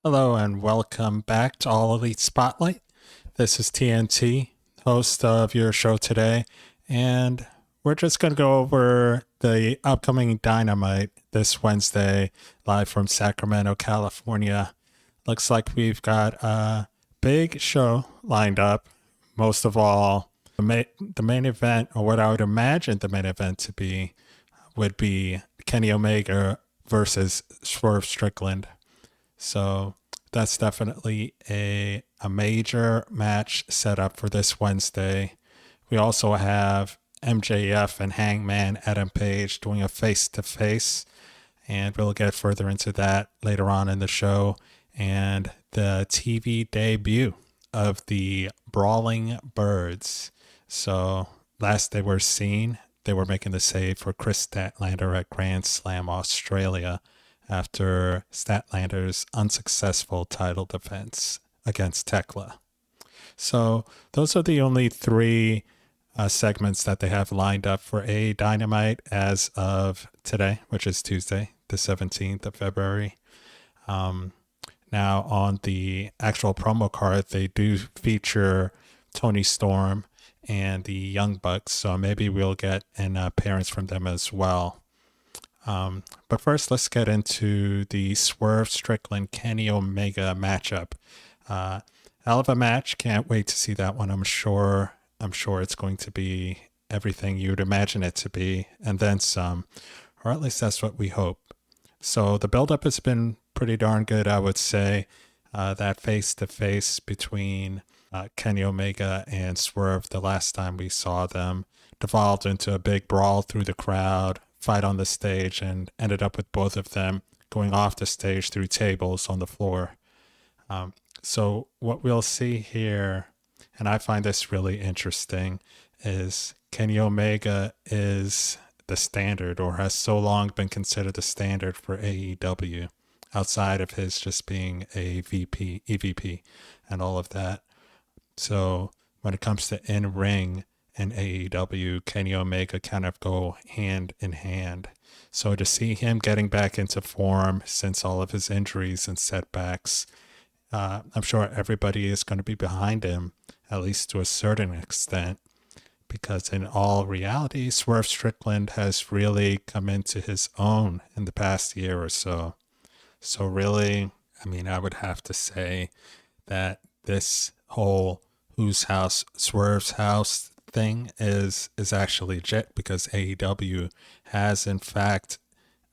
Hello and welcome back to All Elite Spotlight. This is TNT, host of your show today, and we're just going to go over the upcoming Dynamite this Wednesday, live from Sacramento, California. Looks like we've got a big show lined up. Most of all, the main event, or what I would imagine the main event to be, would be Kenny Omega versus Swerve Strickland. So that's definitely a major match set up for this Wednesday. We also have MJF and Hangman Adam Page doing a face to face, and we'll get further into that later on in the show. And the TV debut of the Brawling Birds. So last they were seen, they were making the save for Chris Statlander at Grand Slam Australia after Statlander's unsuccessful title defense against Tekla. So those are the only three segments that they have lined up for a Dynamite as of today, which is Tuesday, the 17th of February. Now, on the actual promo card, they do feature Tony Storm and the Young Bucks, so maybe we'll get an appearance from them as well. But first, let's get into the Swerve Strickland Kenny Omega matchup. Hell of a match. Can't wait to see that one. I'm sure it's going to be everything you'd imagine it to be, and then some, or at least that's what we hope. So the build-up has been pretty darn good, I would say. That face-to-face between Kenny Omega and Swerve the last time we saw them devolved into a big brawl through the crowd, fight on the stage, and ended up with both of them going off the stage through tables on the floor. So what we'll see here, and I find this really interesting, is Kenny Omega is the standard, or has so long been considered the standard for AEW, outside of his just being a VP, EVP, and all of that. So when it comes to in-ring and AEW, Kenny Omega kind of go hand in hand. So to see him getting back into form since all of his injuries and setbacks, I'm sure everybody is going to be behind him, at least to a certain extent, because in all reality, Swerve Strickland has really come into his own in the past year or so. So really, I mean, I would have to say that this whole Whose House, Swerve's House thing is actually legit, because AEW has, in fact,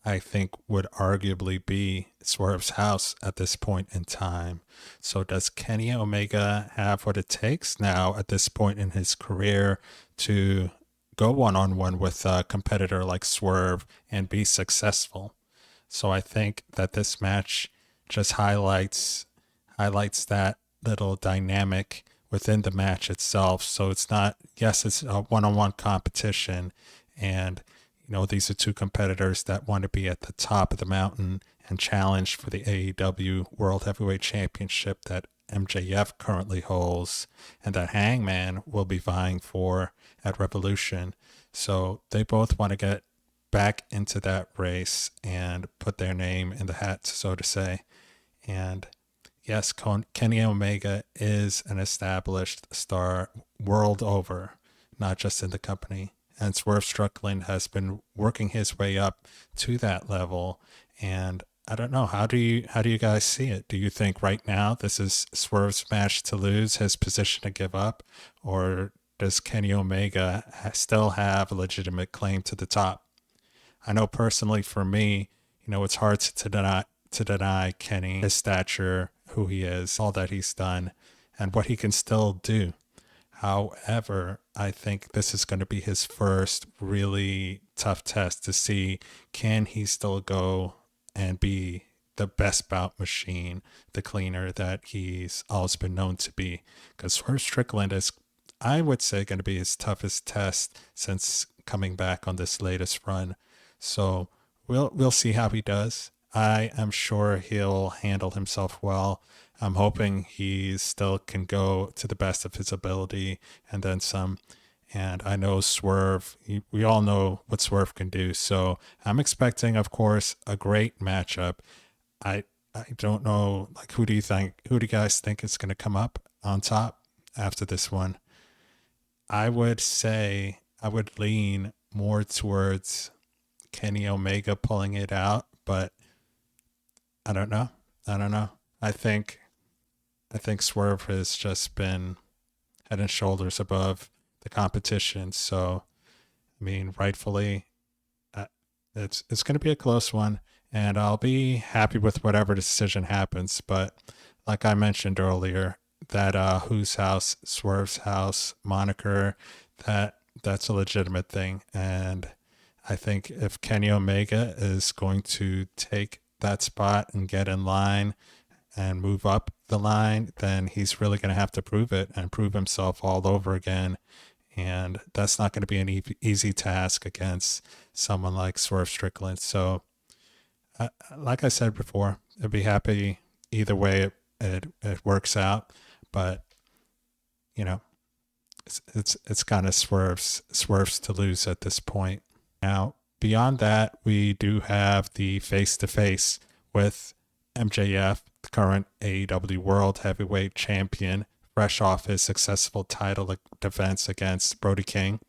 I think would arguably be Swerve's house at this point in time. So does Kenny Omega have what it takes now at this point in his career to go one-on-one with a competitor like Swerve and be successful? So I think that this match just highlights that little dynamic within the match itself. So it's not, yes, it's a one-on-one competition, and these are two competitors that want to be at the top of the mountain and challenge for the AEW World Heavyweight Championship that MJF currently holds and that Hangman will be vying for at Revolution. So they both want to get back into that race and put their name in the hat, so to say. And yes, Kenny Omega is an established star world over, not just in the company. And Swerve Strickland has been working his way up to that level. And I don't know, how do you guys see it? Do you think right now this is Swerve's match to lose, his position to give up, or does Kenny Omega still have a legitimate claim to the top? I know personally for me, it's hard to deny Kenny his stature, who he is, all that he's done, and what he can still do. However, I think this is going to be his first really tough test to see, can he still go and be the best bout machine, the cleaner that he's always been known to be. Because Swerve Strickland is, I would say, going to be his toughest test since coming back on this latest run. So we'll see how he does. I am sure he'll handle himself well. I'm hoping he still can go to the best of his ability and then some. And I know Swerve, we all know what Swerve can do. So I'm expecting, of course, a great matchup. I I don't know, like, who do you guys think is going to come up on top after this one? I would say I would lean more towards Kenny Omega pulling it out, but I don't know. I don't know. I think Swerve has just been head and shoulders above the competition. So, I mean, rightfully, uh, it's going to be a close one, and I'll be happy with whatever decision happens. But like I mentioned earlier, that Who's House, Swerve's House moniker, that's a legitimate thing, and I think if Kenny Omega is going to take that spot and get in line and move up the line, then he's really going to have to prove it and prove himself all over again. And that's not going to be an easy task against someone like Swerve Strickland. So, like I said before, I'd be happy either way it works out. But, you know, it's kind of swerves to lose at this point. Now, beyond that, we do have the face-to-face with MJF, the current AEW World Heavyweight Champion, fresh off his successful title defense against Brody King,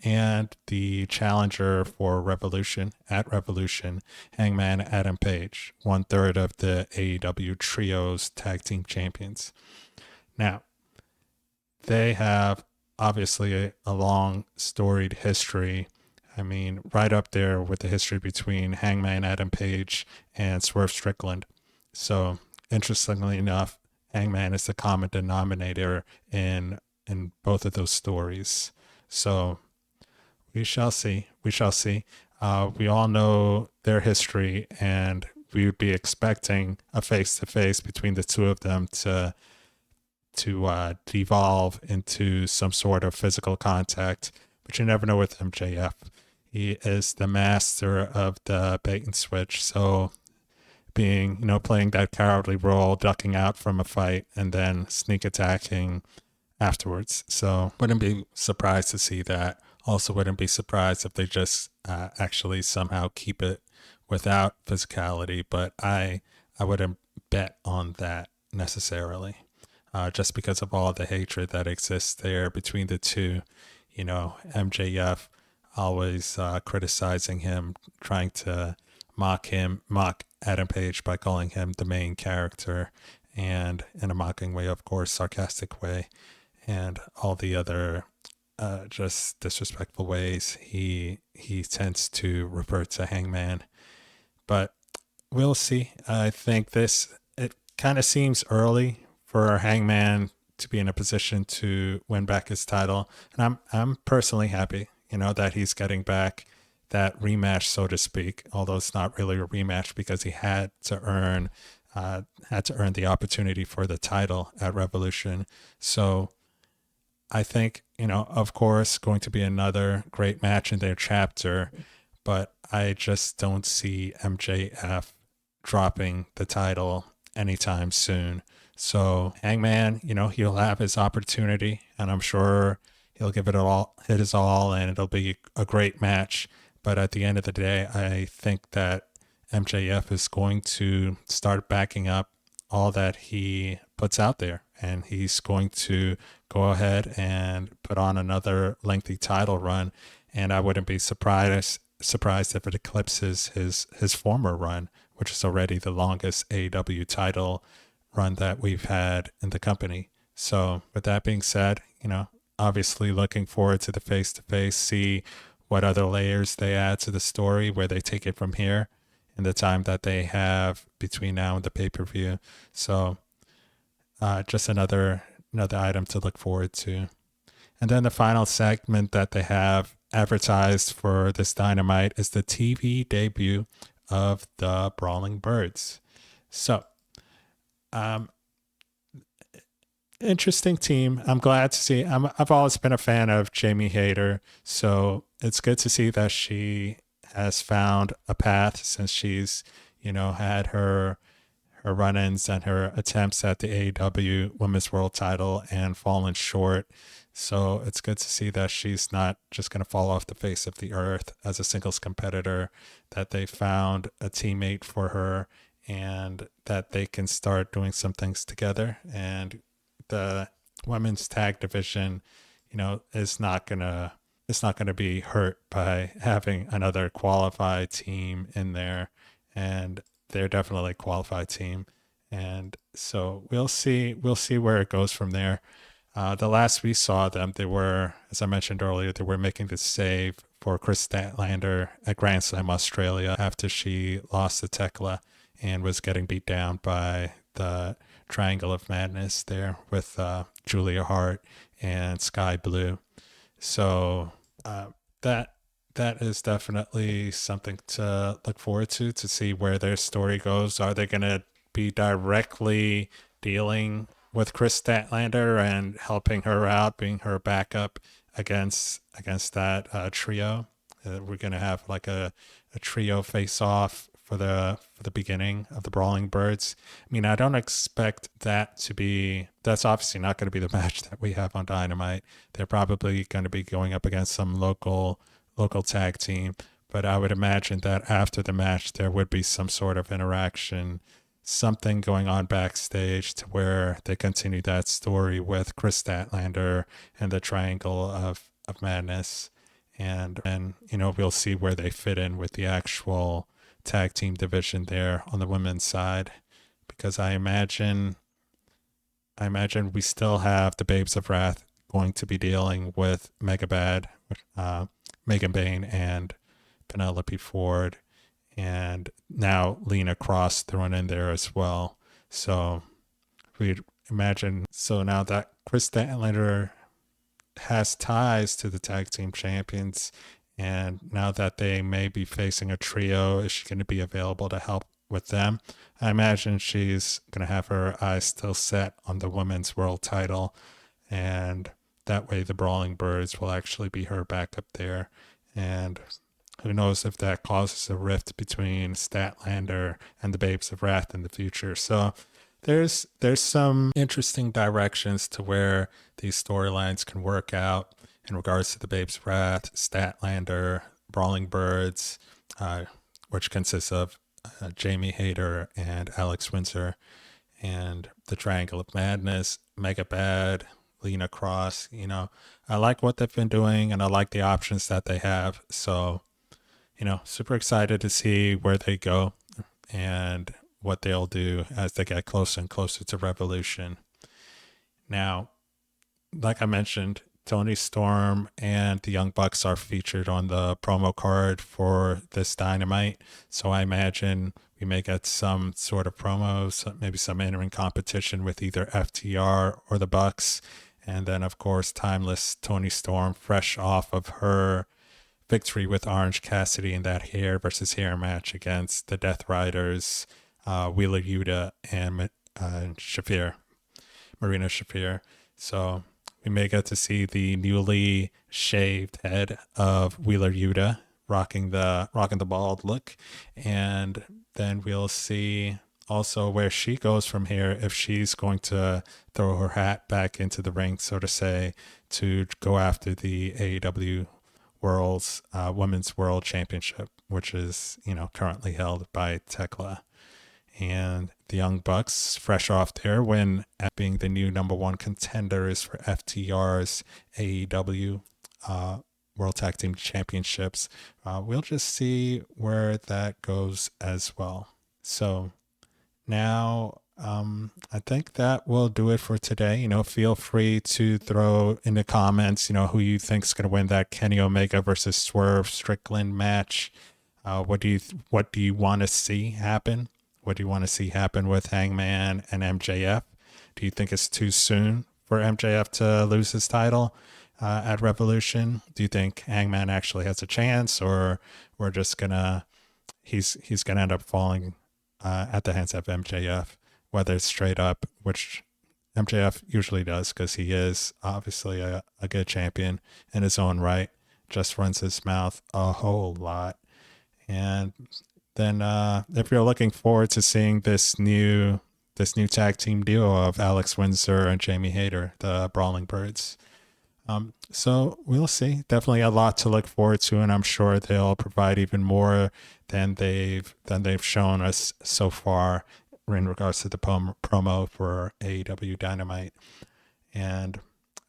and the challenger for Revolution at Revolution, Hangman Adam Page, 1/3 of the AEW Trios Tag Team Champions. Now, they have obviously a long storied history. I mean, right up there with the history between Hangman Adam Page and Swerve Strickland. So, interestingly enough, Hangman is the common denominator in both of those stories. So, we shall see. We shall see. We all know their history, and we would be expecting a face-to-face between the two of them to devolve into some sort of physical contact. But you never know with MJF. He is the master of the bait and switch. So being, playing that cowardly role, ducking out from a fight, and then sneak attacking afterwards. So wouldn't be surprised to see that. Also wouldn't be surprised if they just actually somehow keep it without physicality. But I wouldn't bet on that necessarily. Just because of all the hatred that exists there between the two. MJF always criticizing him, trying to mock Adam Page by calling him the main character, and in a mocking way, of course, sarcastic way, and all the other just disrespectful ways he tends to refer to Hangman. But we'll see. I think it kind of seems early for Hangman to be in a position to win back his title. And I'm personally happy, that he's getting back that rematch, so to speak, although it's not really a rematch because he had to earn the opportunity for the title at Revolution. So I think, of course, going to be another great match in their chapter, but I just don't see MJF dropping the title anytime soon. So Hangman, he'll have his opportunity, and I'm sure he'll give it hit his all, and it'll be a great match. But at the end of the day, I think that MJF is going to start backing up all that he puts out there, and he's going to go ahead and put on another lengthy title run. And I wouldn't be surprised if it eclipses his former run, which is already the longest AEW title run that we've had in the company. So with that being said, obviously looking forward to the face-to-face, see what other layers they add to the story, where they take it from here in the time that they have between now and the pay-per-view. So just another item to look forward to. And then the final segment that they have advertised for this Dynamite is the TV debut of the Brawling Birds. So interesting team. I'm glad to see. I've always been a fan of Jamie Hayter, so it's good to see that she has found a path since she's, had her run-ins and her attempts at the AEW Women's World Title and fallen short. So it's good to see that she's not just going to fall off the face of the earth as a singles competitor, that they found a teammate for her and that they can start doing some things together. And the women's tag division, is not gonna be hurt by having another qualified team in there, and they're definitely a qualified team. And so we'll see where it goes from there. The last we saw them, they were, as I mentioned earlier, they were making the save for Chris Statlander at Grand Slam Australia after she lost to Tekla and was getting beat down by the Triangle of Madness there with Julia Hart and Sky Blue. So that is definitely something to look forward to see where their story goes. Are they going to be directly dealing with Chris Statlander and helping her out, being her backup against that trio? We're going to have like a trio face off for the beginning of the Brawling Birds. I mean, I don't expect that to be. That's obviously not going to be the match that we have on Dynamite. They're probably going to be going up against some local tag team. But I would imagine that after the match, there would be some sort of interaction, something going on backstage to where they continue that story with Chris Statlander and the Triangle of Madness. And we'll see where they fit in with the actual tag team division there on the women's side, because I imagine we still have the Babes of Wrath going to be dealing with Megabad, Megan Bain and Penelope Ford, and now Lena Cross thrown in there as well. So we'd imagine, so now that Chris Statlander has ties to the tag team champions, and now that they may be facing a trio, is she going to be available to help with them? I imagine she's going to have her eyes still set on the women's world title, and that way the Brawling Birds will actually be her backup there. And who knows if that causes a rift between Statlander and the Babes of Wrath in the future. So there's some interesting directions to where these storylines can work out in regards to the Babes of Wrath, Statlander, Brawling Birds, which consists of Jamie Hayter and Alex Windsor, and the Triangle of Madness, Mega Bad, Lena Cross. I like what they've been doing, and I like the options that they have. So, super excited to see where they go and what they'll do as they get closer and closer to Revolution. Now, like I mentioned, Tony Storm and the Young Bucks are featured on the promo card for this Dynamite. So I imagine we may get some sort of promos, maybe some in-ring competition with either FTR or the Bucks. And then, of course, timeless Tony Storm, fresh off of her victory with Orange Cassidy in that hair versus hair match against the Death Riders, Wheeler Yuta and Shafir, Marina Shafir. So we may get to see the newly shaved head of Wheeler Yuta rocking the bald look, and then we'll see also where she goes from here, if she's going to throw her hat back into the ring, so to say, to go after the AEW Women's World Championship, which is currently held by Tekla. And the Young Bucks, fresh off their win at being the new number one contenders for FTR's AEW World Tag Team Championships. We'll just see where that goes as well. So now I think that will do it for today. Feel free to throw in the comments, who you think is going to win that Kenny Omega versus Swerve Strickland match. What do you want to see happen? What do you want to see happen with Hangman and MJF? Do you think it's too soon for MJF to lose his title at Revolution? Do you think Hangman actually has a chance, or we're just he's gonna end up falling at the hands of MJF, whether it's straight up, which MJF usually does because he is obviously a good champion in his own right, just runs his mouth a whole lot. And then if you're looking forward to seeing this new tag team duo of Alex Windsor and Jamie Hayter, the Brawling Birds, So we'll see. Definitely a lot to look forward to, and I'm sure they'll provide even more than they've shown us so far in regards to the promo for AEW Dynamite. And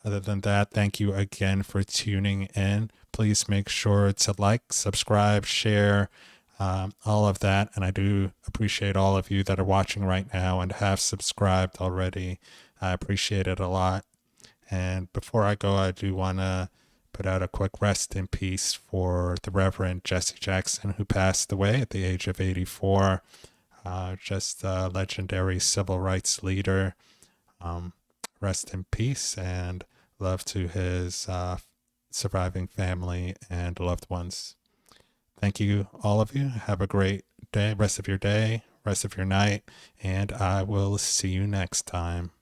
other than that, thank you again for tuning in. Please make sure to like, subscribe, share, all of that. And I do appreciate all of you that are watching right now and have subscribed already. I appreciate it a lot. And before I go, I do want to put out a quick rest in peace for the Reverend Jesse Jackson, who passed away at the age of 84. Just a legendary civil rights leader. Um, Rest in peace and love to his surviving family and loved ones. Thank you, all of you. Have a great day, rest of your night, and I will see you next time.